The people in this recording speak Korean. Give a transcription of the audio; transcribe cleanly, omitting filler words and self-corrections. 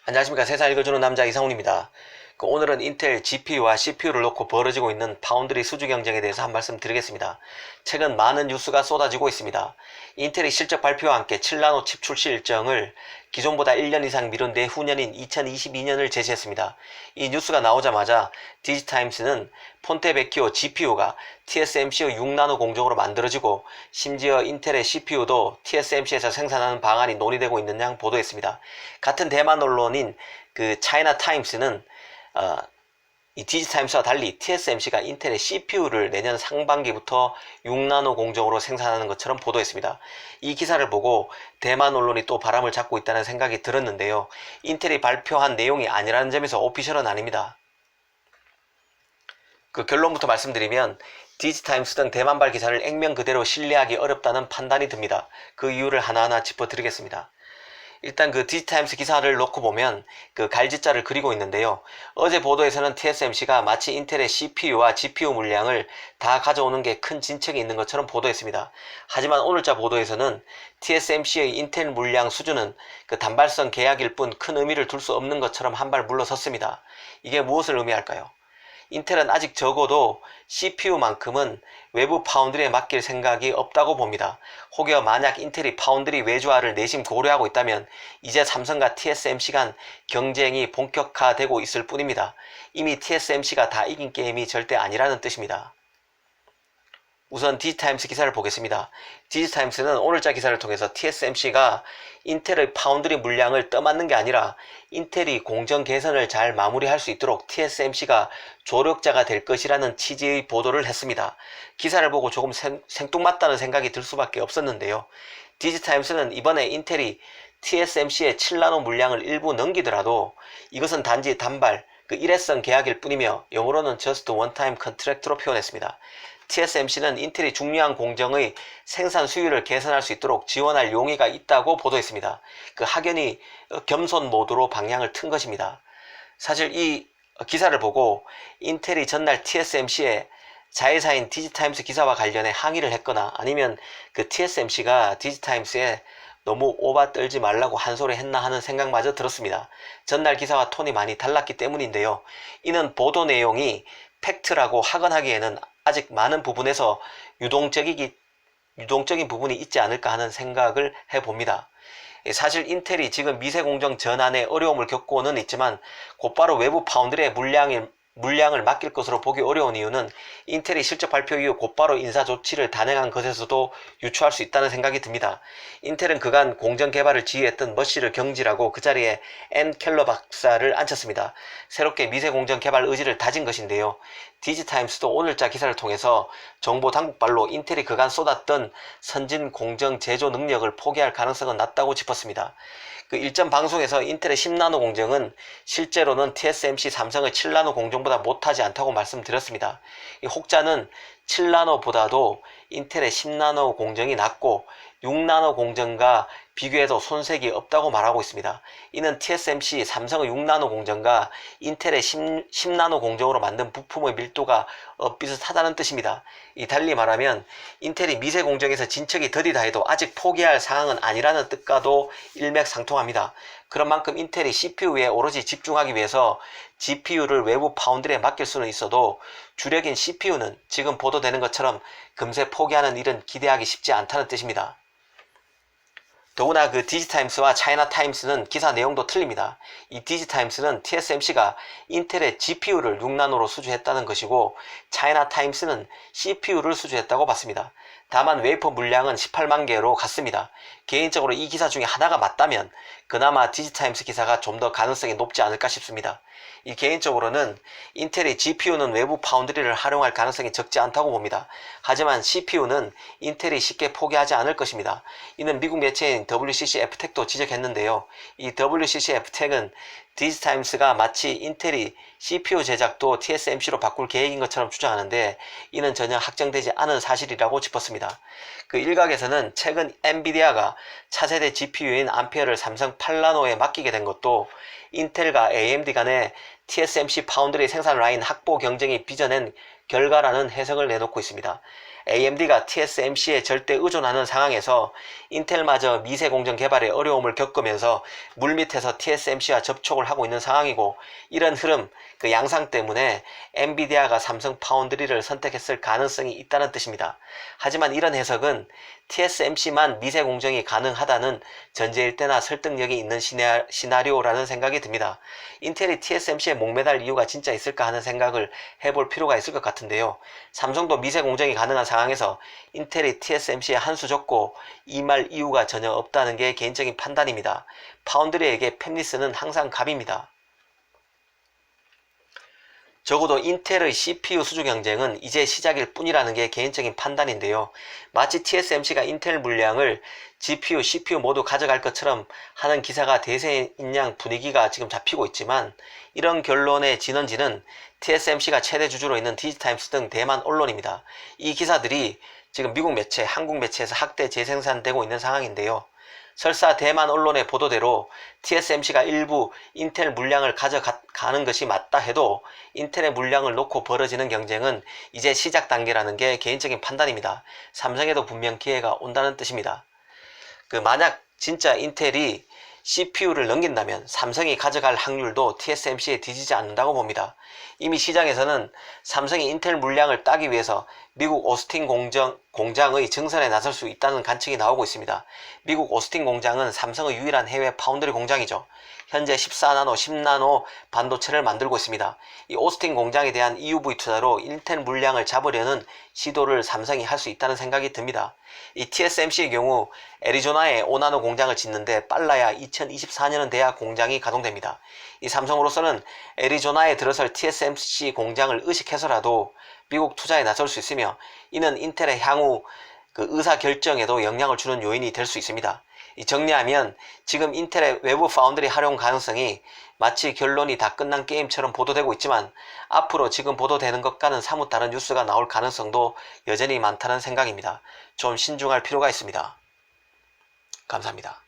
안녕하십니까. 세상 읽어주는 남자 이상훈입니다. 오늘은 인텔 GPU와 CPU를 놓고 벌어지고 있는 파운드리 수주 경쟁에 대해서 한 말씀 드리겠습니다. 최근 많은 뉴스가 쏟아지고 있습니다. 인텔이 실적 발표와 함께 7나노 칩 출시 일정을 기존보다 1년 이상 미룬 내후년인 2022년을 제시했습니다. 이 뉴스가 나오자마자 디지타임스는 폰테베키오 GPU가 TSMC의 6나노 공정으로 만들어지고 심지어 인텔의 CPU도 TSMC에서 생산하는 방안이 논의되고 있는 양 보도했습니다. 같은 대만 언론인 차이나 타임스는 이 디지타임스와 달리 TSMC가 인텔의 CPU를 내년 상반기부터 6나노 공정으로 생산하는 것처럼 보도했습니다. 이 기사를 보고 대만 언론이 또 바람을 잡고 있다는 생각이 들었는데요. 인텔이 발표한 내용이 아니라는 점에서 오피셜은 아닙니다. 결론부터 말씀드리면 디지타임스 등 대만발 기사를 액면 그대로 신뢰하기 어렵다는 판단이 듭니다. 그 이유를 하나하나 짚어드리겠습니다. 일단 디지타임스 기사를 놓고 보면 갈짓자를 그리고 있는데요. 어제 보도에서는 TSMC가 마치 인텔의 CPU와 GPU 물량을 다 가져오는 게 큰 진척이 있는 것처럼 보도했습니다. 하지만 오늘자 보도에서는 TSMC의 인텔 물량 수준은 단발성 계약일 뿐 큰 의미를 둘 수 없는 것처럼 한 발 물러섰습니다. 이게 무엇을 의미할까요? 인텔은 아직 적어도 CPU만큼은 외부 파운드리에 맡길 생각이 없다고 봅니다. 혹여 만약 인텔이 파운드리 외주화를 내심 고려하고 있다면 이제 삼성과 TSMC 간 경쟁이 본격화되고 있을 뿐입니다. 이미 TSMC가 다 이긴 게임이 절대 아니라는 뜻입니다. 우선 디지타임스 기사를 보겠습니다. 디지타임스는 오늘자 기사를 통해서 TSMC가 인텔의 파운드리 물량을 떠맡는 게 아니라 인텔이 공정 개선을 잘 마무리할 수 있도록 TSMC가 조력자가 될 것이라는 취지의 보도를 했습니다. 기사를 보고 조금 생뚱맞다는 생각이 들 수밖에 없었는데요. 디지타임스는 이번에 인텔이 TSMC의 7나노 물량을 일부 넘기더라도 이것은 단지 단발, 일회성 계약일 뿐이며 영어로는 just one time contract로 표현했습니다. TSMC는 인텔이 중요한 공정의 생산 수율을 개선할 수 있도록 지원할 용의가 있다고 보도했습니다. 확연히 겸손 모드로 방향을 튼 것입니다. 사실 이 기사를 보고 인텔이 전날 TSMC에 자회사인 디지타임스 기사와 관련해 항의를 했거나 아니면 TSMC가 디지타임스에 너무 오바 떨지 말라고 한 소리 했나 하는 생각마저 들었습니다. 전날 기사와 톤이 많이 달랐기 때문인데요. 이는 보도 내용이 팩트라고 학언하기에는 아직 많은 부분에서 유동적인 부분이 있지 않을까 하는 생각을 해봅니다. 사실 인텔이 지금 미세공정 전환에 어려움을 겪고는 있지만 곧바로 외부 파운드리의 물량을 맡길 것으로 보기 어려운 이유는 인텔이 실적 발표 이후 곧바로 인사 조치를 단행한 것에서도 유추할 수 있다는 생각이 듭니다. 인텔은 그간 공정 개발을 지휘했던 머시를 경질하고 그 자리에 앤 켈러 박사를 앉혔습니다. 새롭게 미세공정 개발 의지를 다진 것인데요. 디지타임스도 오늘자 기사를 통해서 정보 당국발로 인텔이 그간 쏟았던 선진 공정 제조 능력을 포기할 가능성은 낮다고 짚었습니다. 일전 방송에서 인텔의 10나노 공정은 실제로는 TSMC 삼성의 7나노 공정보다 못하지 않다고 말씀드렸습니다. 이 혹자는 7나노보다도 인텔의 10나노 공정이 낮고 6나노 공정과 비교해도 손색이 없다고 말하고 있습니다. 이는 TSMC 삼성의 6나노 공정과 인텔의 10나노 공정으로 만든 부품의 밀도가 비슷하다는 뜻입니다. 달리 말하면 인텔이 미세 공정에서 진척이 더디다 해도 아직 포기할 상황은 아니라는 뜻과도 일맥상통합니다. 그런 만큼 인텔이 CPU에 오로지 집중하기 위해서 GPU를 외부 파운드리에 맡길 수는 있어도 주력인 CPU는 지금 보도되는 것처럼 금세 포기하는 일은 기대하기 쉽지 않다는 뜻입니다. 더구나 디지타임스와 차이나타임스는 기사 내용도 틀립니다. 이 디지타임스는 TSMC가 인텔의 GPU를 6나노로 수주했다는 것이고 차이나타임스는 CPU를 수주했다고 봤습니다. 다만 웨이퍼 물량은 18만 개로 같습니다. 개인적으로 이 기사 중에 하나가 맞다면 그나마 디지타임스 기사가 좀 더 가능성이 높지 않을까 싶습니다. 개인적으로는 인텔이 GPU는 외부 파운드리를 활용할 가능성이 적지 않다고 봅니다. 하지만 CPU는 인텔이 쉽게 포기하지 않을 것입니다. 이는 미국 매체인 WCC F텍도 지적했는데요. 이 WCC F텍은 디지타임스가 마치 인텔이 CPU 제작도 TSMC로 바꿀 계획인 것처럼 주장하는데 이는 전혀 확정되지 않은 사실이라고 짚었습니다. 그 일각에서는 최근 엔비디아가 차세대 GPU인 암페어를 삼성 8나노에 맡기게 된 것도 인텔과 AMD 간의 TSMC 파운드리 생산 라인 확보 경쟁이 빚어낸 결과라는 해석을 내놓고 있습니다. AMD가 TSMC에 절대 의존하는 상황에서 인텔마저 미세 공정 개발에 어려움을 겪으면서 물밑에서 TSMC와 접촉을 하고 있는 상황이고, 이런 흐름, 그 양상 때문에 엔비디아가 삼성 파운드리를 선택했을 가능성이 있다는 뜻입니다. 하지만 이런 해석은 TSMC만 미세 공정이 가능하다는 전제일 때나 설득력이 있는 시나리오라는 생각이 듭니다. 인텔이 TSMC에 목매달 이유가 진짜 있을까 하는 생각을 해볼 필요가 있을 것 같은데요. 삼성도 미세 공정이 가능한 상황에서 인텔이 TSMC에 한 수 줬고 임할 이유가 전혀 없다는 게 개인적인 판단입니다. 파운드리에게 팹리스는 항상 갑입니다. 적어도 인텔의 CPU 수주 경쟁은 이제 시작일 뿐이라는 게 개인적인 판단인데요. 마치 TSMC가 인텔 물량을 GPU, CPU 모두 가져갈 것처럼 하는 기사가 대세인 양 분위기가 지금 잡히고 있지만, 이런 결론의 진원지는 TSMC가 최대 주주로 있는 디지타임스 등 대만 언론입니다. 이 기사들이 지금 미국 매체, 한국 매체에서 학대 재생산되고 있는 상황인데요. 설사 대만 언론의 보도대로 TSMC가 일부 인텔 물량을 가져가는 것이 맞다 해도 인텔의 물량을 놓고 벌어지는 경쟁은 이제 시작 단계라는 게 개인적인 판단입니다. 삼성에도 분명 기회가 온다는 뜻입니다. 만약 진짜 인텔이 CPU를 넘긴다면 삼성이 가져갈 확률도 TSMC에 뒤지지 않는다고 봅니다. 이미 시장에서는 삼성이 인텔 물량을 따기 위해서 미국 오스틴 공장의 증설에 나설 수 있다는 관측이 나오고 있습니다. 미국 오스틴 공장은 삼성의 유일한 해외 파운드리 공장이죠. 현재 14나노, 10나노 반도체를 만들고 있습니다. 이 오스틴 공장에 대한 EUV 투자로 인텔 물량을 잡으려는 시도를 삼성이 할 수 있다는 생각이 듭니다. 이 TSMC의 경우 애리조나에 5나노 공장을 짓는데 빨라야 2024년은 돼야 공장이 가동됩니다. 이 삼성으로서는 애리조나에 들어설 TSMC 공장을 의식해서라도 미국 투자에 나설 수 있으며, 이는 인텔의 향후 의사결정에도 영향을 주는 요인이 될 수 있습니다. 정리하면 지금 인텔의 외부 파운드리 활용 가능성이 마치 결론이 다 끝난 게임처럼 보도되고 있지만, 앞으로 지금 보도되는 것과는 사뭇 다른 뉴스가 나올 가능성도 여전히 많다는 생각입니다. 좀 신중할 필요가 있습니다. 감사합니다.